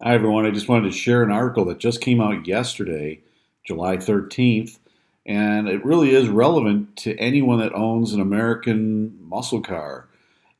Hi, everyone. I just wanted to share an article that just came out yesterday, July 13th, and it really is relevant to anyone that owns an American muscle car.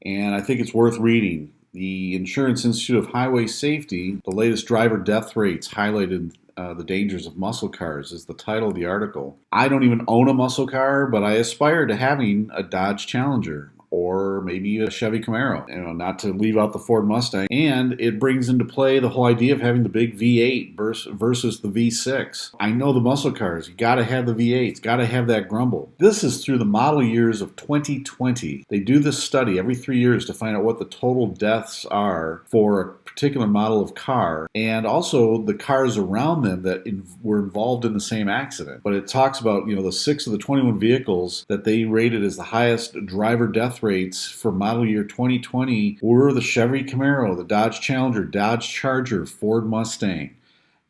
And I think it's worth reading. The Insurance Institute of Highway Safety, the latest driver death rates highlighted the dangers of muscle cars, is the title of the article. I don't even own a muscle car, but I aspire to having a Dodge Challenger or maybe a Chevy Camaro, not to leave out the Ford Mustang. And it brings into play the whole idea of having the big V8 versus the V6. I know the muscle cars, you got to have the V8s, got to have that grumble. This is through the model years of 2020. They do this study every 3 years to find out what the total deaths are for a particular model of car and also the cars around them that were involved in the same accident. But it talks about, the 6 of the 21 vehicles that they rated as the highest driver death rates for model year 2020 were the Chevy Camaro, the Dodge Challenger, Dodge Charger, Ford Mustang.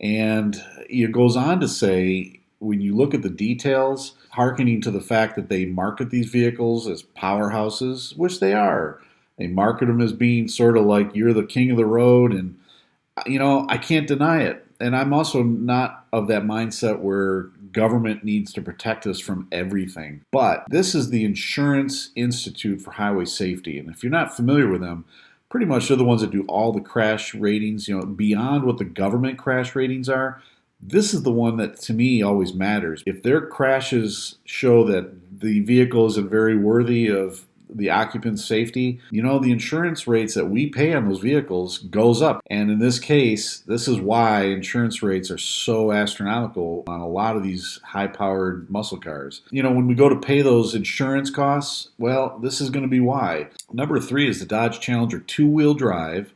And it goes on to say, when you look at the details, hearkening to the fact that they market these vehicles as powerhouses, which they are. They market them as being sort of like you're the king of the road, and I can't deny it. And I'm also not of that mindset where government needs to protect us from everything. But this is the Insurance Institute for Highway Safety. And if you're not familiar with them, pretty much they're the ones that do all the crash ratings, beyond what the government crash ratings are. This is the one that to me always matters. If their crashes show that the vehicle isn't very worthy of the occupant's safety, the insurance rates that we pay on those vehicles goes up. And in this case, this is why insurance rates are so astronomical on a lot of these high-powered muscle cars. When we go to pay those insurance costs, well, this is going to be why. Number 3 is the Dodge Challenger two-wheel drive.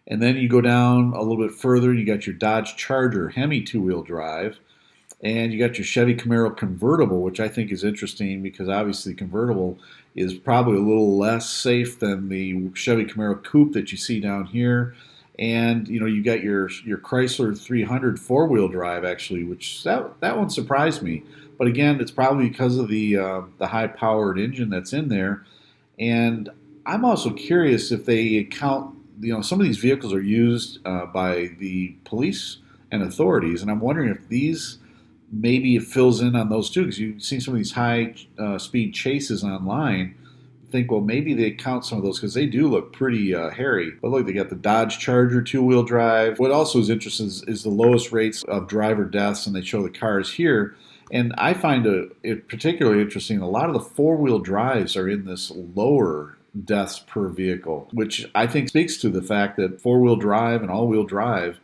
And then you go down a little bit further, you got your Dodge Charger Hemi two-wheel drive. And you got your Chevy Camaro convertible, which I think is interesting because obviously convertible is probably a little less safe than the Chevy Camaro coupe that you see down here. And you got your Chrysler 300 four-wheel drive actually, which that one surprised me. But again, it's probably because of the high-powered engine that's in there. And I'm also curious if they count. Some of these vehicles are used by the police and authorities, and I'm wondering if these maybe it fills in on those too, because you see some of these high speed chases online. Think, well, maybe they count some of those because they do look pretty hairy. But look, they got the Dodge Charger two-wheel drive. What also is interesting is the lowest rates of driver deaths, and they show the cars here. And I find it particularly interesting. A lot of the four-wheel drives are in this lower deaths per vehicle, which I think speaks to the fact that four-wheel drive and all-wheel drive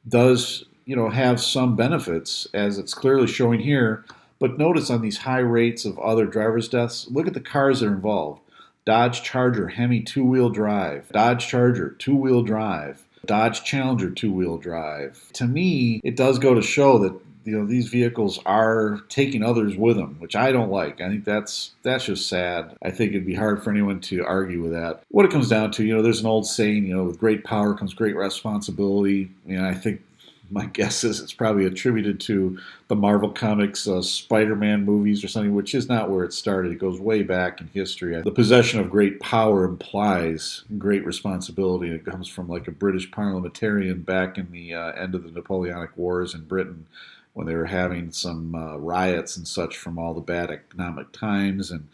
does have some benefits, as it's clearly showing here. But notice on these high rates of other drivers' deaths, look at the cars that are involved. Dodge Charger Hemi two-wheel drive, Dodge Charger two-wheel drive, Dodge Challenger two-wheel drive. To me, it does go to show that these vehicles are taking others with them, which I don't like. I think that's just sad. I think it'd be hard for anyone to argue with that. What it comes down to, there's an old saying, with great power comes great responsibility. I think my guess is it's probably attributed to the Marvel Comics Spider-Man movies or something, which is not where it started. It goes way back in history. The possession of great power implies great responsibility. It comes from like a British parliamentarian back in the end of the Napoleonic Wars in Britain, when they were having some riots and such from all the bad economic times, and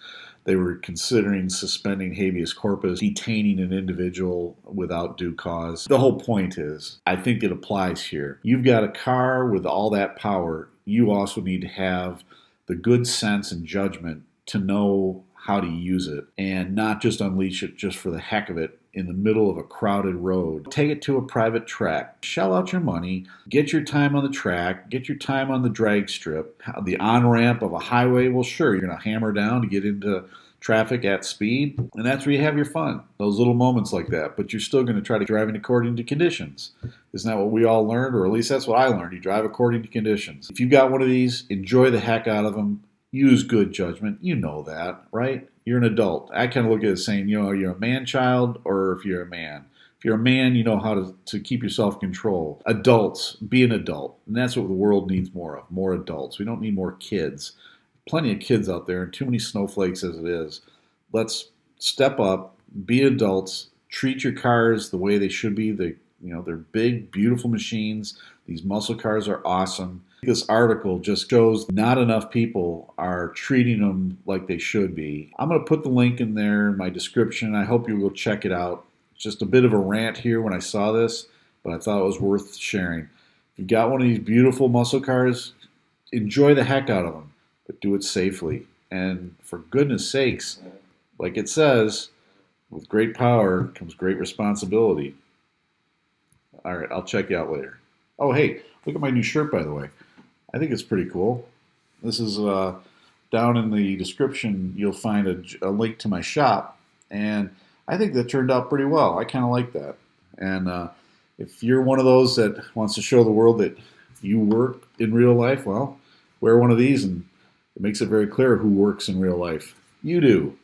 they were considering suspending habeas corpus, detaining an individual without due cause. The whole point is, I think it applies here. You've got a car with all that power. You also need to have the good sense and judgment to know how to use it and not just unleash it just for the heck of it in the middle of a crowded road. Take it to a private track. Shell out your money. Get your time on the track. Get your time on the drag strip. The on-ramp of a highway, well, sure, you're going to hammer down to get into traffic at speed, and that's where you have your fun. Those little moments like that. But you're still going to try to drive according to conditions. Isn't that what we all learned? Or at least that's what I learned. You drive according to conditions. If you've got one of these, enjoy the heck out of them. Use good judgment. You know that, right? You're an adult. I kind of look at it as saying, are you a man-child or if you're a man? If you're a man, you know how to keep your self-control. Adults, be an adult. And that's what the world needs more of, more adults. We don't need more kids. Plenty of kids out there and too many snowflakes as it is. Let's step up, be adults, treat your cars the way they should be. They're big, beautiful machines. These muscle cars are awesome. This article just shows not enough people are treating them like they should be. I'm going to put the link in there in my description. I hope you will check it out. It's just a bit of a rant here when I saw this, but I thought it was worth sharing. If you've got one of these beautiful muscle cars, enjoy the heck out of them, but do it safely. And for goodness sakes, like it says, with great power comes great responsibility. All right, I'll check you out later. Oh, hey, look at my new shirt, by the way. I think it's pretty cool. This is down in the description, you'll find a link to my shop, and I think that turned out pretty well. I kind of like that. And if you're one of those that wants to show the world that you work in real life, well, wear one of these, and it makes it very clear who works in real life. You do.